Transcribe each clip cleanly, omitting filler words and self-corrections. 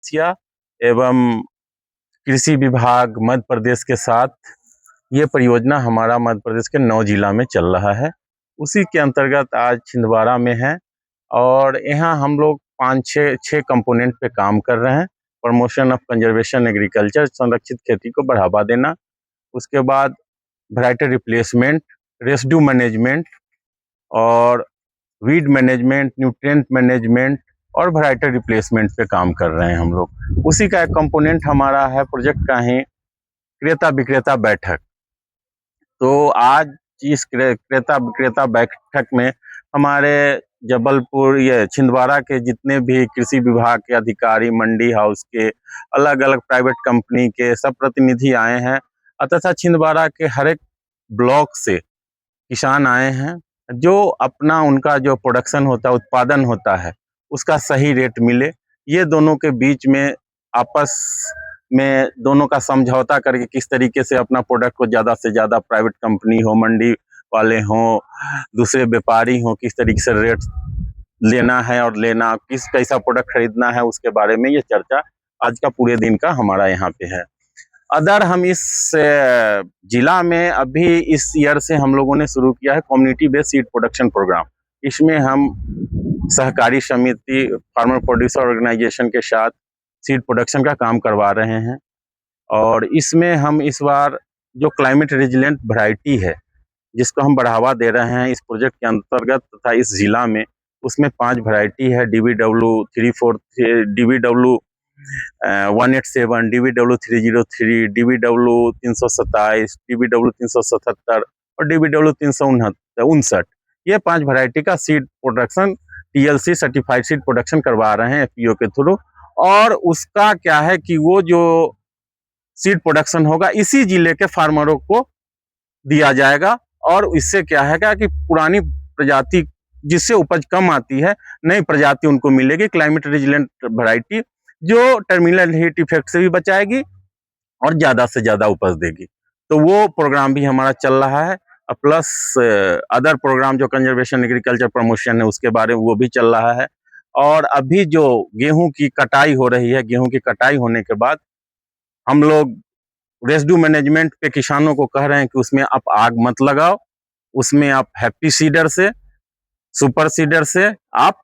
Asia एवं कृषि विभाग मध्य प्रदेश के साथ ये परियोजना हमारा मध्य प्रदेश के 9 जिला में चल रहा है। उसी के अंतर्गत आज छिंदवाड़ा में है और यहाँ हम लोग 5-6 कंपोनेंट पे काम कर रहे हैं। प्रमोशन ऑफ कंजर्वेशन एग्रीकल्चर, संरक्षित खेती को बढ़ावा देना, उसके बाद वैरायटी रिप्लेसमेंट, रेसिड्यू मैनेजमेंट और वीड मैनेजमेंट, न्यूट्रिएंट मैनेजमेंट और वैरायटी रिप्लेसमेंट पे काम कर रहे हैं हम लोग। उसी का एक कंपोनेंट हमारा है प्रोजेक्ट का ही क्रेता विक्रेता बैठक। तो आज इस क्रेता विक्रेता बैठक में हमारे जबलपुर ये छिंदवाड़ा के जितने भी कृषि विभाग के अधिकारी, मंडी हाउस के, अलग अलग प्राइवेट कंपनी के सब प्रतिनिधि आए हैं तथा छिंदवाड़ा के हर एक ब्लॉक से किसान आए हैं जो अपना उनका जो प्रोडक्शन होता है, उत्पादन होता है, उसका सही रेट मिले। ये दोनों के बीच में आपस में दोनों का समझौता करके किस तरीके से अपना प्रोडक्ट को ज़्यादा से ज़्यादा प्राइवेट कंपनी हो, मंडी वाले हों, दूसरे व्यापारी हों, किस तरीके से रेट लेना है और लेना कैसा प्रोडक्ट खरीदना है, उसके बारे में ये चर्चा आज का पूरे दिन का हमारा यहाँ पे है। अदर हम इस जिला में अभी इस ईयर से हम लोगों ने शुरू किया है community based seed production programme. इसमें हम सहकारी समिति, फार्मर प्रोड्यूसर ऑर्गेनाइजेशन के साथ सीड प्रोडक्शन का काम करवा रहे हैं और इसमें हम इस बार जो क्लाइमेट रेजिलेंट वैरायटी है जिसको हम बढ़ावा दे रहे हैं इस प्रोजेक्ट के अंतर्गत तथा इस जिला में, उसमें 5 वैरायटी है। DBW-34, DBW-187, DBW-303, DBW-327, DBW-377 और DBW-359। ये 5 वैरायटी का seed production TLC certified seed production करवा रहे हैं FPO के थ्रू। और उसका क्या है कि वो जो सीड प्रोडक्शन होगा इसी जिले के फार्मरों को दिया जाएगा और इससे क्या है कि पुरानी प्रजाति जिससे उपज कम आती है, नई प्रजाति उनको मिलेगी, क्लाइमेट रेजिलेंट वैरायटी जो टर्मिनल हीट इफेक्ट से भी बचाएगी और ज़्यादा से ज़्यादा उपज देगी। तो वो प्रोग्राम भी हमारा चल रहा है। प्लस अदर प्रोग्राम जो कंजर्वेशन एग्रीकल्चर प्रमोशन है उसके बारे में वो भी चल रहा है। और अभी जो गेहूं की कटाई हो रही है, गेहूं की कटाई होने के बाद हम लोग रेसिड्यू मैनेजमेंट पे किसानों को कह रहे हैं कि उसमें आप आग मत लगाओ, उसमें आप हैप्पी सीडर से, सुपर सीडर से आप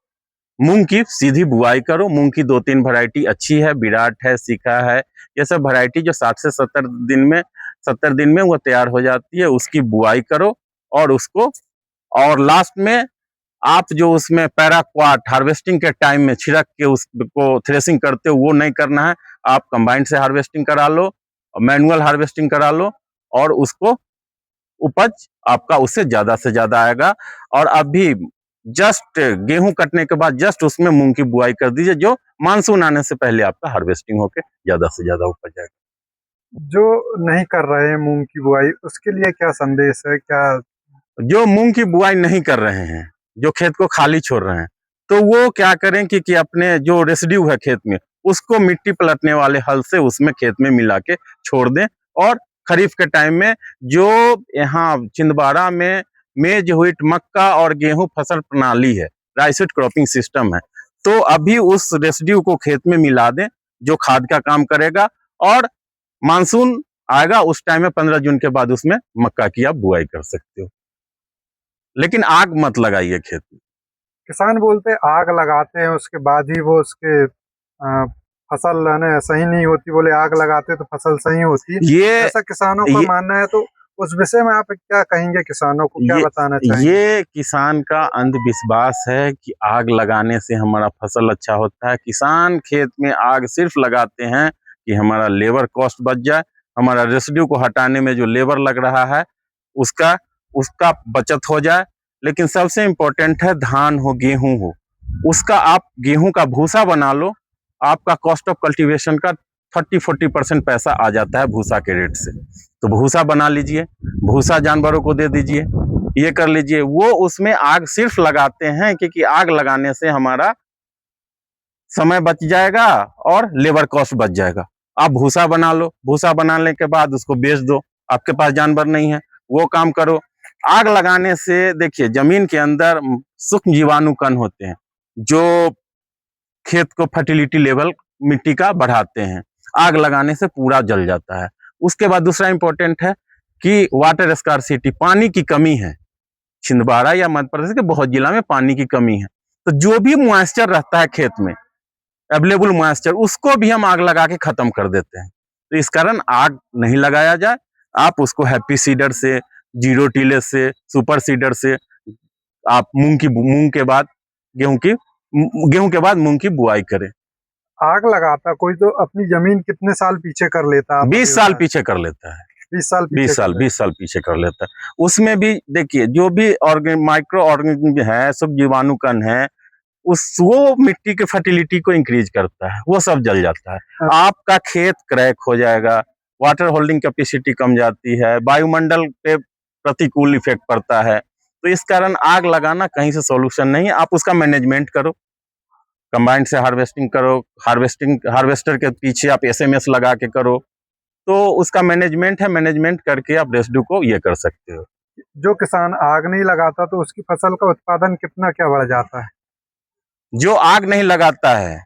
मूंग की सीधी बुआई करो। मूंग की 2-3 वैरायटी अच्छी है, विराट है, शिखा है, ये सब वैरायटी जो 60 से 70 दिन में वो तैयार हो जाती है, उसकी बुआई करो। और उसको और लास्ट में आप जो उसमें पैराक्वाट हार्वेस्टिंग के टाइम में छिड़क के उसको थ्रेसिंग करते हो वो नहीं करना है, आप कंबाइन से हार्वेस्टिंग करा लो, मैनुअल हार्वेस्टिंग करा लो और उसको उपज आपका उससे ज्यादा से ज्यादा आएगा। और अभी जस्ट गेहूं कटने के बाद जस्ट उसमें मूंग की बुआई कर दीजिए, जो मानसून आने से पहले आपका हार्वेस्टिंग होके ज्यादा से ज्यादा उपज आएगा। जो नहीं कर रहे हैं मूंग की बुआई, उसके लिए क्या संदेश है? क्या जो मूंग की बुआई नहीं कर रहे हैं, जो खेत को खाली छोड़ रहे हैं, तो वो क्या करें कि अपने जो रेसिड्यू है खेत में उसको मिट्टी पलटने वाले हल से उसमें खेत में मिला के छोड़ दें। और खरीफ के टाइम में जो यहाँ छिंदवाड़ा में मेज व्हीट मक्का और गेहूं फसल प्रणाली है, राइस व्हीट क्रॉपिंग सिस्टम है, तो अभी उस रेसिड्यू को खेत में मिला दें जो खाद का काम करेगा। और मानसून आएगा उस टाइम में 15 जून के बाद उसमें मक्का की आप बुआई कर सकते हो, लेकिन आग मत लगाइए खेत में। किसान बोलते आग लगाते हैं उसके बाद ही वो उसके फसल सही नहीं होती, बोले आग लगाते तो फसल सही होती है, ये ऐसा किसानों का मानना है। तो उस विषय में आप क्या कहेंगे? किसानों को क्या बताना चाहेंगे? ये किसान का अंधविश्वास है कि आग लगाने से हमारा फसल अच्छा होता है। किसान खेत में आग सिर्फ लगाते हैं कि हमारा लेबर कॉस्ट बच जाए, हमारा रेसिड्यू को हटाने में जो लेबर लग रहा है उसका बचत हो जाए। लेकिन सबसे इम्पोर्टेंट है धान हो, गेहूं हो, उसका आप गेहूं का भूसा बना लो, आपका कॉस्ट ऑफ कल्टीवेशन का 30-40% पैसा आ जाता है भूसा के रेट से। तो भूसा बना लीजिए, भूसा जानवरों को दे दीजिए, ये कर लीजिए। वो उसमें आग सिर्फ लगाते हैं क्योंकि आग लगाने से हमारा समय बच जाएगा और लेबर कॉस्ट बच जाएगा। आप भूसा बना लो, भूसा बनाने के बाद उसको बेच दो, आपके पास जानवर नहीं है, वो काम करो। आग लगाने से देखिए जमीन के अंदर सूक्ष्म जीवाणु कण होते हैं जो खेत को फर्टिलिटी लेवल मिट्टी का बढ़ाते हैं, आग लगाने से पूरा जल जाता है। उसके बाद दूसरा इंपॉर्टेंट है कि वाटर स्कार्सिटी, पानी की कमी है। छिंदवाड़ा या मध्य प्रदेश के बहुत जिला में पानी की कमी है, तो जो भी मॉइस्चर रहता है खेत में, अवेलेबल मॉइस्चर, उसको भी हम आग लगा के खत्म कर देते हैं। तो इस कारण आग नहीं लगाया जाए। आप उसको हैप्पी सीडर से, जीरो टीलेस से, सुपर सीडर से आप मूंग के बाद गेहूं के बाद मूंग की बुआई करें। आग लगाता कोई तो अपनी जमीन कितने साल पीछे कर लेता है? 20 साल पीछे कर लेता है। 20 साल 20 साल पीछे कर लेता है। उसमें भी देखिए, जो भी माइक्रो ऑर्गेनिज्म है, सब जीवाणुकण है, वो मिट्टी के फर्टिलिटी को इंक्रीज करता है, वो सब जल जाता है। आपका खेत क्रैक हो जाएगा, वाटर होल्डिंग कैपेसिटी कम जाती है, वायुमंडल पे प्रतिकूल इफेक्ट पड़ता है। तो इस कारण आग लगाना कहीं से सॉल्यूशन नहीं है। आप उसका मैनेजमेंट करो, कंबाइन से हार्वेस्टिंग करो, हार्वेस्टर के पीछे आप एसएमएस लगा के करो, तो उसका मैनेजमेंट है। मैनेजमेंट करके आप रेसिड्यू को ये कर सकते हो। जो किसान आग नहीं लगाता तो उसकी फसल का उत्पादन कितना क्या बढ़ जाता है? जो आग नहीं लगाता है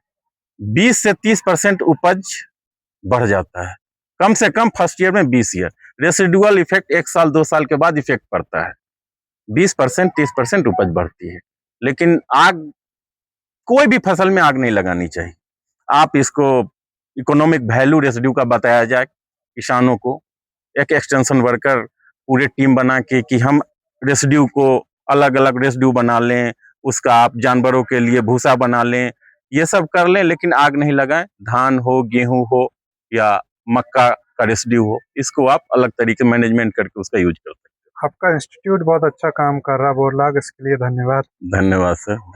20 से 30% उपज बढ़ जाता है, कम से कम फर्स्ट ईयर में 20 ईयर। रेसिडुअल इफेक्ट 1 साल 2 साल के बाद इफेक्ट पड़ता है। 20% 30% उपज बढ़ती है। लेकिन आग, कोई भी फसल में आग नहीं लगानी चाहिए। आप इसको इकोनॉमिक वैल्यू रेसिड्यू का बताया जाए किसानों को, एक एक्सटेंशन वर्कर पूरे टीम बना के कि हम रेसिड्यू को अलग अलग रेसिड्यू बना लें, उसका आप जानवरों के लिए भूसा बना लें, ये सब कर लें, लेकिन आग नहीं लगाएं। धान हो, गेहूं हो या मक्का का रेसिड्यू हो, इसको आप अलग तरीके मैनेजमेंट करके उसका यूज कर सकते आपका इंस्टीट्यूट बहुत अच्छा काम कर रहा है बोरलाग, इसके लिए धन्यवाद। हैं। धन्यवाद सर।